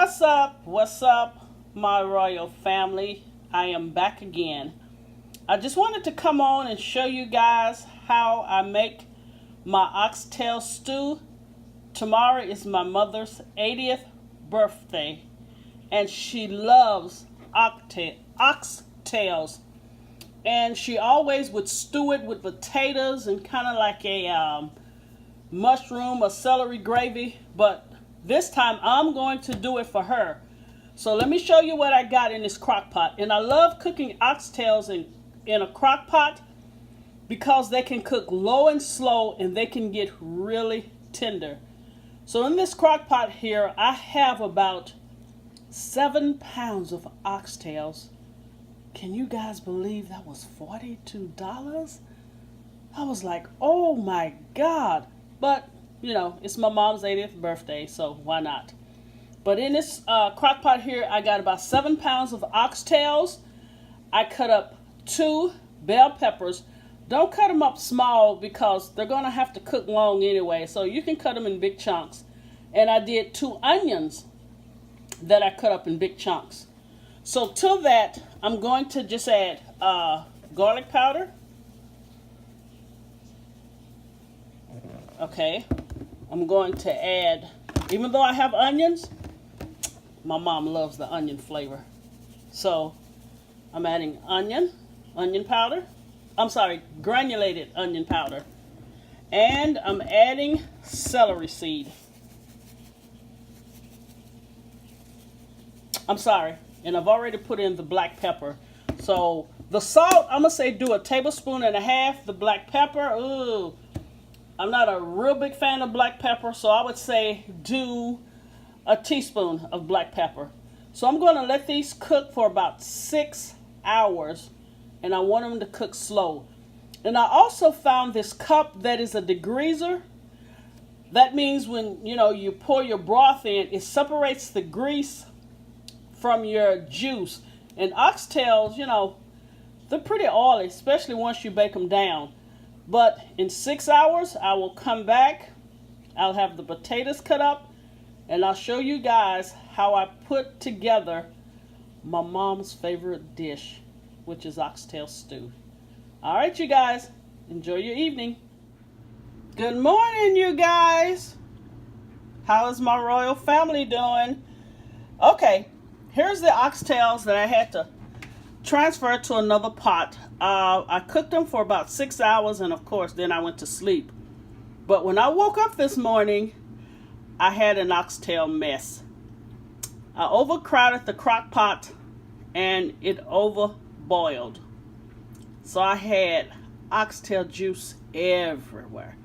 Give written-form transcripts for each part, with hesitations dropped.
What's up? What's up, my royal family? I am back again. I just wanted to come on and show you guys how I make my oxtail stew. Tomorrow is my mother's 80th birthday, and she loves oxtails. And she always would stew it with potatoes and kind of like a mushroom or celery gravy. But this time I'm going to do it for her. So let me show you what I got in this crock pot. And I love cooking oxtails in a crock pot because they can cook low and slow and they can get really tender. So in this crock pot here, I have about 7 pounds of oxtails. Can you guys believe that was $42? I was like, oh my God. But, you know, it's my mom's 80th birthday, so why not? But in this crock pot here, I got about 7 pounds of oxtails. I cut up 2 bell peppers. Don't cut them up small because they're going to have to cook long anyway. So you can cut them in big chunks. And I did 2 onions that I cut up in big chunks. So to that, I'm going to just add garlic powder. Okay. I'm going to add, even though I have onions, my mom loves the onion flavor. So I'm adding onion powder. I'm sorry, granulated onion powder. And I'm adding celery seed. I'm sorry, and I've already put in the black pepper. So the salt, I'm gonna say do 1.5 tablespoons. The black pepper, ooh, I'm not a real big fan of black pepper, so I would say do 1 teaspoon of black pepper. So I'm gonna let these cook for about 6 hours, and I want them to cook slow. And I also found this cup that is a degreaser. That means when you pour your broth in, it separates the grease from your juice. And oxtails, they're pretty oily, especially once you bake them down. But in 6 hours, I will come back. I'll have the potatoes cut up, and I'll show you guys how I put together my mom's favorite dish, which is oxtail stew. All right, you guys, enjoy your evening. Good morning, you guys. How is my royal family doing? Okay, here's the oxtails that I had to transfer to another pot. I cooked them for about 6 hours, and of course, then I went to sleep. But when I woke up this morning, I had an oxtail mess. I overcrowded the crock pot, and it overboiled. So I had oxtail juice everywhere,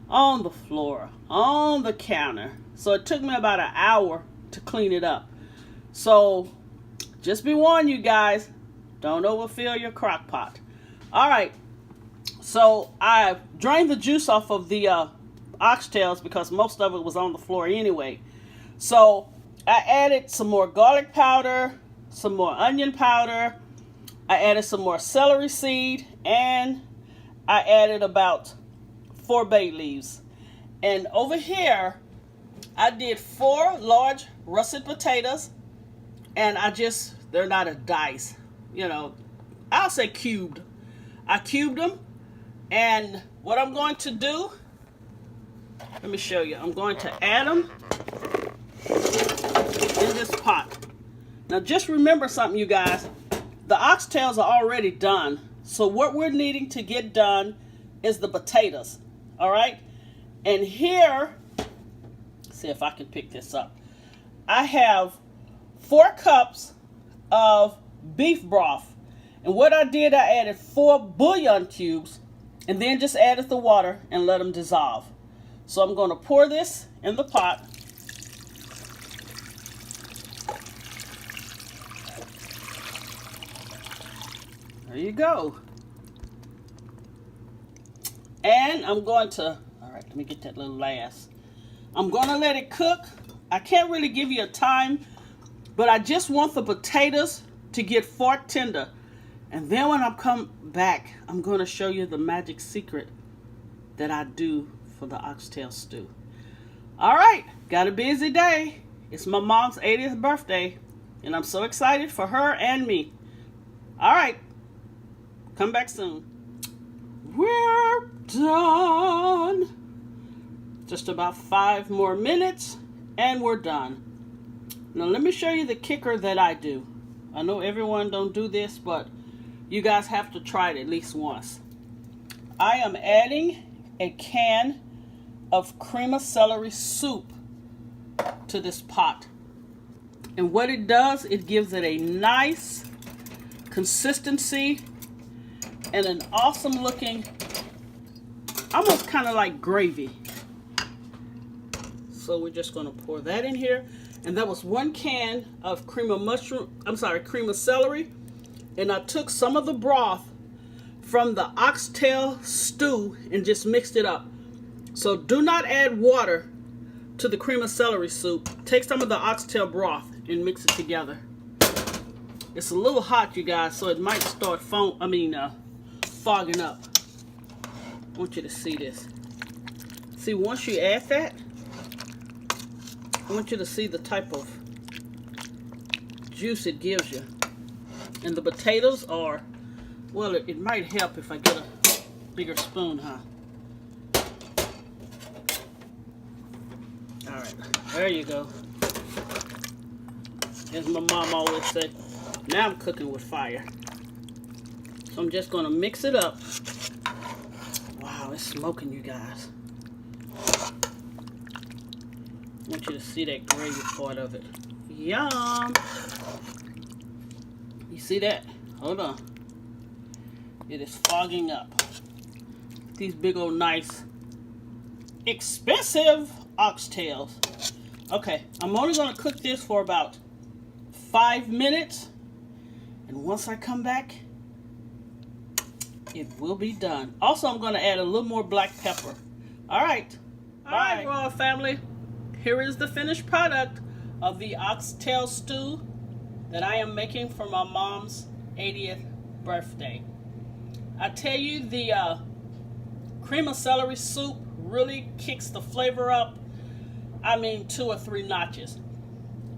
on the floor, on the counter. So it took me about an hour to clean it up. So just be warned, you guys, don't overfill your crock pot. All right, so I drained the juice off of the oxtails because most of it was on the floor anyway. So I added some more garlic powder, some more onion powder. I added some more celery seed, and I added about 4 bay leaves. And over here, I did 4 large russet potatoes, and they're not a dice, I'll say cubed. I cubed them, and what I'm going to do, let me show you. I'm going to add them in this pot. Now just remember something, you guys. The oxtails are already done. So what we're needing to get done is the potatoes. All right? And here, let's see if I can pick this up. I have 4 cups of beef broth. And what I did, I added 4 bouillon cubes and then just added the water and let them dissolve. So I'm going to pour this in the pot. There you go. And I'm going to, all right, let me get that little last. I'm going to let it cook. I can't really give you a time, but I just want the potatoes to get fork tender. And then when I come back, I'm going to show you the magic secret that I do for the oxtail stew. All right, got a busy day. It's my mom's 80th birthday, and I'm so excited for her and me. All right, come back soon. We're done. Just about 5 more minutes, and we're done. Now let me show you the kicker that I do. I know everyone don't do this, but you guys have to try it at least once. I am adding a can of cream of celery soup to this pot. And what it does, it gives it a nice consistency and an awesome looking, almost kind of like gravy. So we're just going to pour that in here. And that was 1 can of cream of celery. And I took some of the broth from the Oxtail Stew and just mixed it up. So do not add water to the cream of celery soup. Take some of the oxtail broth and mix it together. It's a little hot, you guys, so it might start fogging up. I want you to see this. See, once you add that, I want you to see the type of juice it gives you. And the potatoes are, well, it might help if I get a bigger spoon, huh? All right, there you go. As my mom always said, now I'm cooking with fire. So I'm just gonna mix it up. Wow, it's smoking, you guys. I want you to see that gravy part of it. Yum! You see that? Hold on. It is fogging up. These big old nice, expensive oxtails. Okay, I'm only going to cook this for about 5 minutes. And once I come back, it will be done. Also, I'm going to add a little more black pepper. All right. All right, Royal family. Here is the finished product of the oxtail stew that I am making for my mom's 80th birthday. I tell you, the cream of celery soup really kicks the flavor up. I mean, 2 or 3 notches.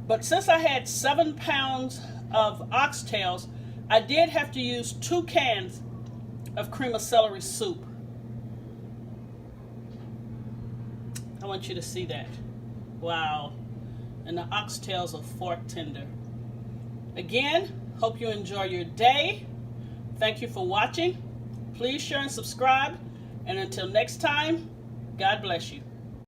But since I had 7 pounds of oxtails, I did have to use 2 cans of cream of celery soup. I want you to see that. Wow. And the oxtails are fork tender. Again, hope you enjoy your day. Thank you for watching. Please share and subscribe. And until next time, God bless you.